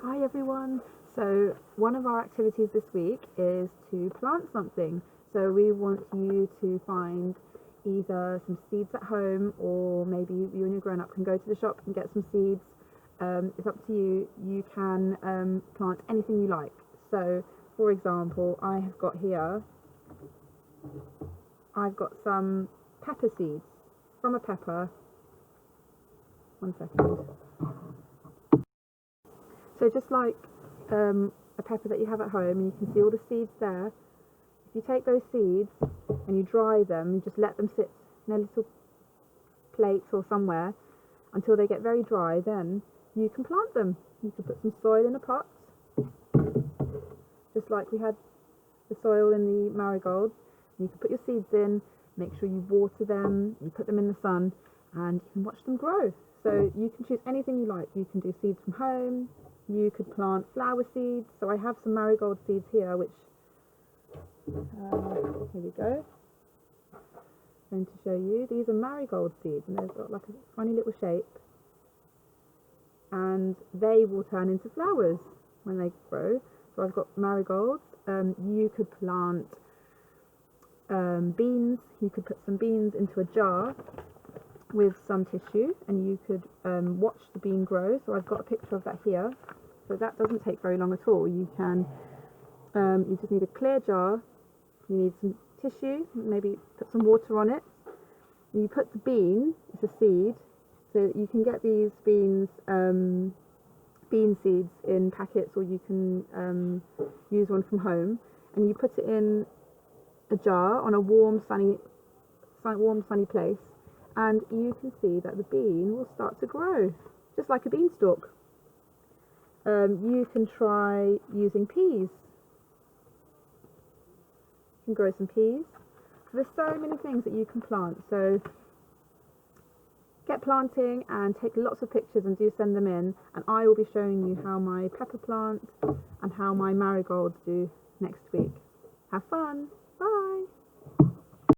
Hi everyone. So one of our activities this week is to plant something. So we want you to find either some seeds at home, or maybe you and your grown-up can go to the shop and get some seeds. It's up to you. You can plant anything you like. So for example, I've got some pepper seeds from a pepper. One second. So just like a pepper that you have at home, and you can see all the seeds there. If you take those seeds and you dry them, you just let them sit in a little plate or somewhere until they get very dry, then you can plant them. You can put some soil in a pot, just like we had the soil in the marigolds. You can put your seeds in, make sure you water them, you put them in the sun, and you can watch them grow. So you can choose anything you like. You can do seeds from home. You could plant flower seeds. So I have some marigold seeds here, which here we go. I'm going to show you. These are marigold seeds, and they've got like a funny little shape, and they will turn into flowers when they grow. So I've got marigolds. You could plant beans. You could put some beans into a jar with some tissue, and you could watch the bean grow. So I've got a picture of that here. So that doesn't take very long at all. You can you just need a clear jar, you need some tissue, maybe put some water on it, and you put the bean, it's a seed, so you can get these beans, bean seeds in packets, or you can use one from home, and you put it in a jar on a warm sunny place, and you can see that the bean will start to grow, just like a beanstalk. You can try using peas. You can grow some peas. So there's so many things that you can plant. So get planting and take lots of pictures and do send them in, and I will be showing you how my pepper plant and how my marigolds do next week. Have fun. Bye.